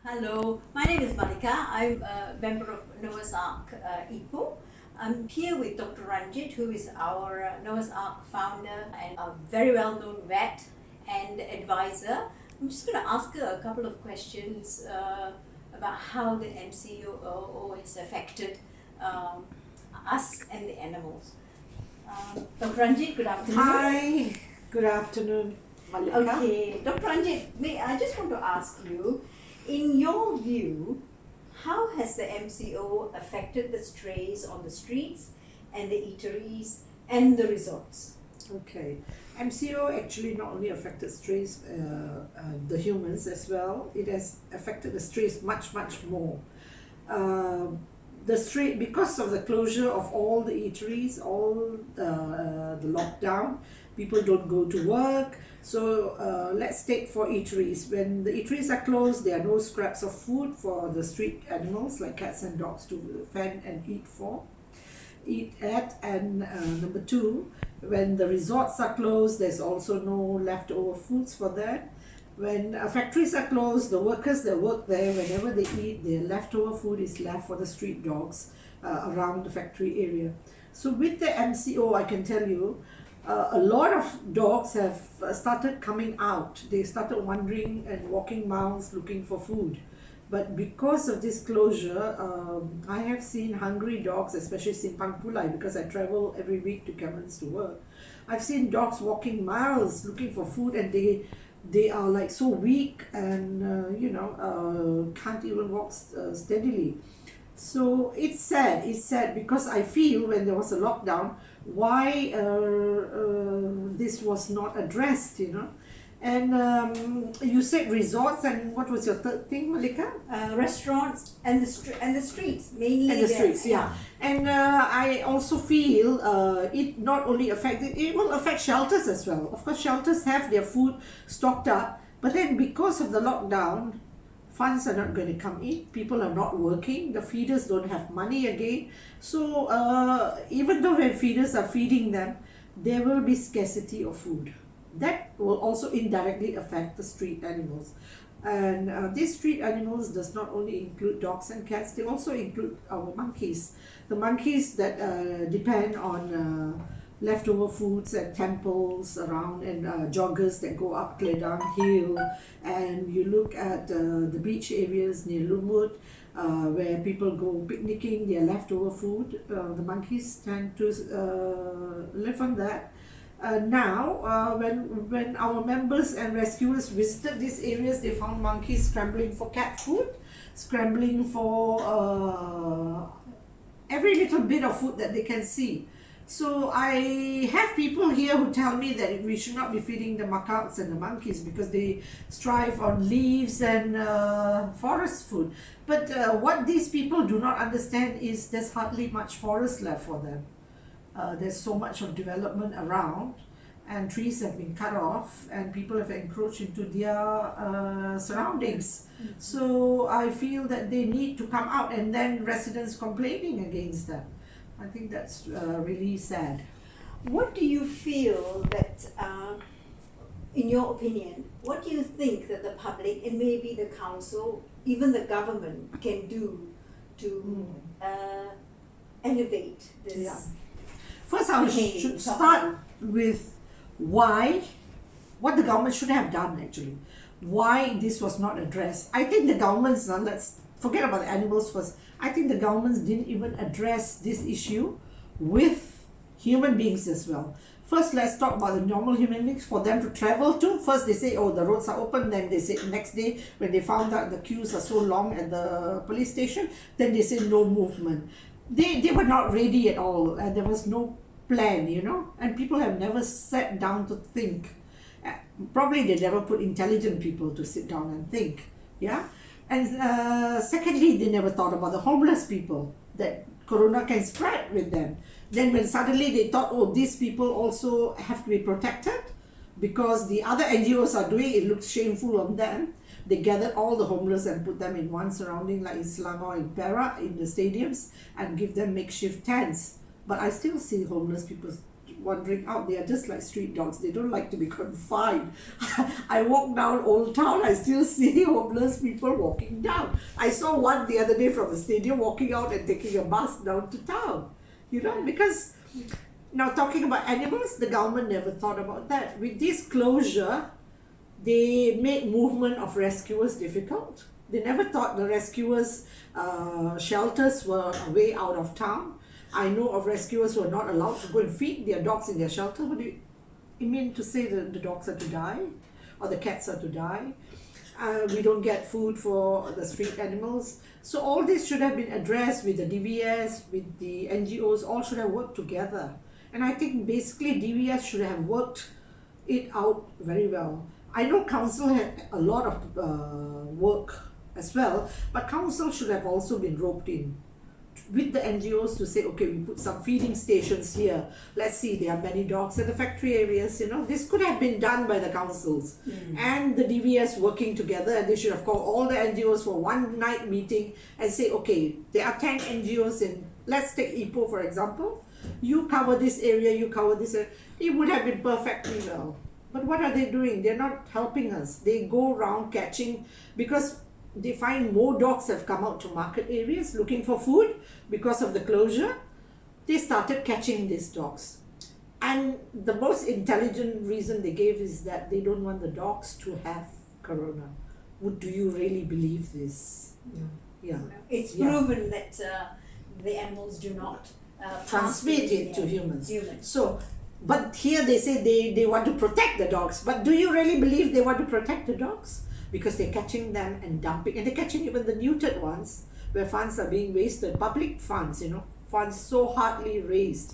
Hello, my name is Malika. I'm a member of Noah's Ark Ipoh. I'm here with Dr. Ranjit, who is our Noah's Ark founder and a very well known vet and advisor. I'm just going to ask her a couple of questions about how the MCO has affected us and the animals. Dr. Ranjit, good afternoon. Hi, good afternoon, Malika. Okay, Dr. Ranjit, I just want to ask you, in your view, how has the MCO affected the strays on the streets and the eateries and the resorts? Okay, MCO actually not only affected strays, the humans as well. It has affected the strays much more. The stray, because of the closure of all the eateries, all the lockdown, people don't go to work. So let's take for eateries. When the eateries are closed, there are no scraps of food for the street animals like cats and dogs to fend and eat at. And number two, when the resorts are closed, there's also no leftover foods for that. When factories are closed, the workers that work there, whenever they eat, their leftover food is left for the street dogs around the factory area. So with the MCO, I can tell you, a lot of dogs have started coming out. They started wandering and walking miles looking for food. But because of this closure, I have seen hungry dogs, especially Simpang Pulai, because I travel every week to Camerons to work. I've seen dogs walking miles looking for food, and they are like so weak and can't even walk steadily. So it's sad because I feel when there was a lockdown, why this was not addressed, and you said resorts, and what was your third thing, Malika? Restaurants and the streets, mainly. And the streets, yeah. And I also feel it not only affected, it will affect shelters as well. Of course, shelters have their food stocked up, but then because of the lockdown, funds are not going to come in, people are not working, the feeders don't have money again. So even though when feeders are feeding them, there will be scarcity of food. That will also indirectly affect the street animals. And these street animals does not only include dogs and cats, they also include our monkeys. The monkeys that depend on leftover foods at temples around, and joggers that go up Kledang Hill. And you look at the beach areas near Lumut, where people go picnicking, their leftover food. The monkeys tend to live on that. Now, when our members and rescuers visited these areas, they found monkeys scrambling for cat food, scrambling for every little bit of food that they can see. So I have people here who tell me that we should not be feeding the macaques and the monkeys because they strive on leaves and forest food. But what these people do not understand is there's hardly much forest left for them. There's so much of development around, and trees have been cut off, and people have encroached into their surroundings. So I feel that they need to come out, and then residents complaining against them. I think that's really sad. What do you feel that, in your opinion, what do you think that the public and maybe the council, even the government, can do to elevate this? Yeah. First, I Okay, should talk start about- with what the government should have done actually. Why this was not addressed. I think the governments, let's forget about the animals first. I think the governments didn't even address this issue with human beings as well. First, let's talk about the normal human beings for them to travel to. First, they say, oh, the roads are open. Then they say next day, when they found out the queues are so long at the police station, then they say no movement. They were not ready at all, and there was no plan, and people have never sat down to think. Probably they never put intelligent people to sit down and think, yeah. And secondly, they never thought about the homeless people, that corona can spread with them. Then when suddenly they thought, oh, these people also have to be protected because the other NGOs are doing it, looks shameful on them. They gathered all the homeless and put them in one surrounding, like in Selangor, in Perak, in the stadiums, and give them makeshift tents. But I still see homeless people wandering out. They are just like street dogs. They don't like to be confined. I walk down Old Town, I still see homeless people walking down. I saw one the other day from the stadium walking out and taking a bus down to town. You know, because now talking about animals, the government never thought about that. With this closure, they made movement of rescuers difficult. They never thought the rescuers' shelters were way out of town. I know of rescuers who are not allowed to go and feed their dogs in their shelter. What do you mean to say that the dogs are to die? Or the cats are to die? We don't get food for the street animals. So all this should have been addressed with the DVS, with the NGOs, all should have worked together. And I think basically DVS should have worked it out very well. I know council had a lot of work as well, but council should have also been roped in with the NGOs to say, okay, we put some feeding stations here. Let's see, there are many dogs in the factory areas. You know, this could have been done by the councils and the DVS working together, and they should have called all the NGOs for one night meeting and say, okay, there are 10 NGOs in, let's take Ipoh for example. You cover this area, you cover this area. It would have been perfectly well. But what are they doing? They're not helping us. They go around catching, because they find more dogs have come out to market areas looking for food because of the closure. They started catching these dogs. And the most intelligent reason they gave is that they don't want the dogs to have corona. Do you really believe this? Yeah. It's proven that the animals do not transmit it to humans. So, but here they say they want to protect the dogs. But do you really believe they want to protect the dogs? Because they're catching them and dumping, and they're catching even the neutered ones, where funds are being wasted, public funds, you know, funds so hardly raised.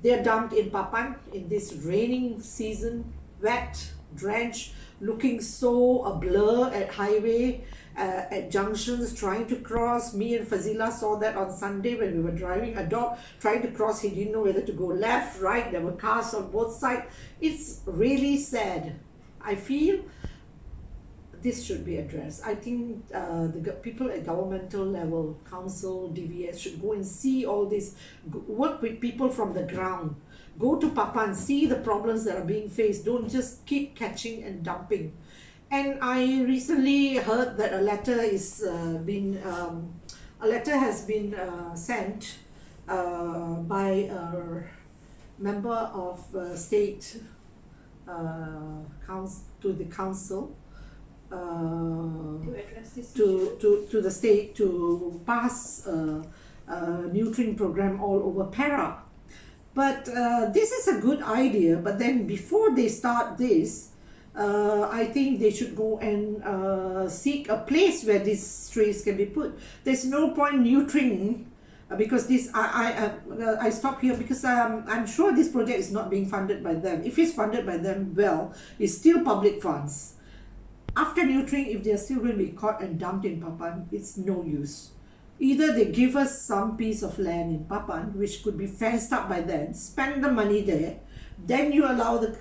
They're dumped in Papan in this raining season, wet, drenched, looking so a blur at highway, at junctions, trying to cross. Me and Fazila saw that on Sunday when we were driving. A dog trying to cross, he didn't know whether to go left, right, there were cars on both sides. It's really sad. I feel this should be addressed. I think the people at governmental level, council, DVS, should go and see all this, work with people from the ground. Go to Papan, see the problems that are being faced. Don't just keep catching and dumping. And I recently heard that a letter has been sent by a member of state to the council. To address this to the state to pass a neutering program all over Perak. But this is a good idea, but then before they start this, I think they should go and seek a place where these strays can be put. There's no point neutering because this I stop here because I'm sure this project is not being funded by them. If it's funded by them, well, it's still public funds. After neutering, if they're still going to be caught and dumped in Papan, it's no use. Either they give us some piece of land in Papan, which could be fenced up by them, spend the money there, then you allow the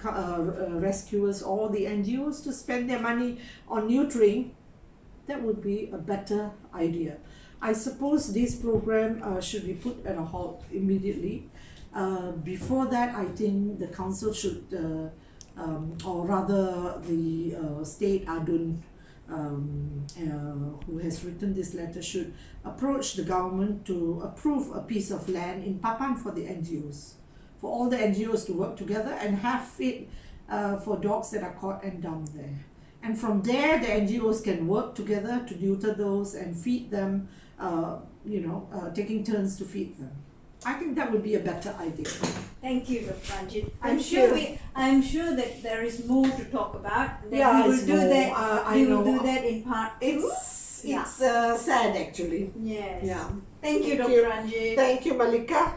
rescuers or the NGOs to spend their money on neutering. That would be a better idea. I suppose this program should be put at a halt immediately. Before that, I think the council should or rather the state Adun who has written this letter should approach the government to approve a piece of land in Papan for the NGOs, for all the NGOs to work together and have it for dogs that are caught and dumped there. And from there, the NGOs can work together to neuter those and feed them, taking turns to feed them. I think that would be a better idea. Thank you, Dr. Ranjit. Thank I'm sure that there is more to talk about. Yeah, we will do that. We will do that in part 2. It's sad actually. Yes. Yeah. Thank you, Dr. Ranjit. Thank you, Malika.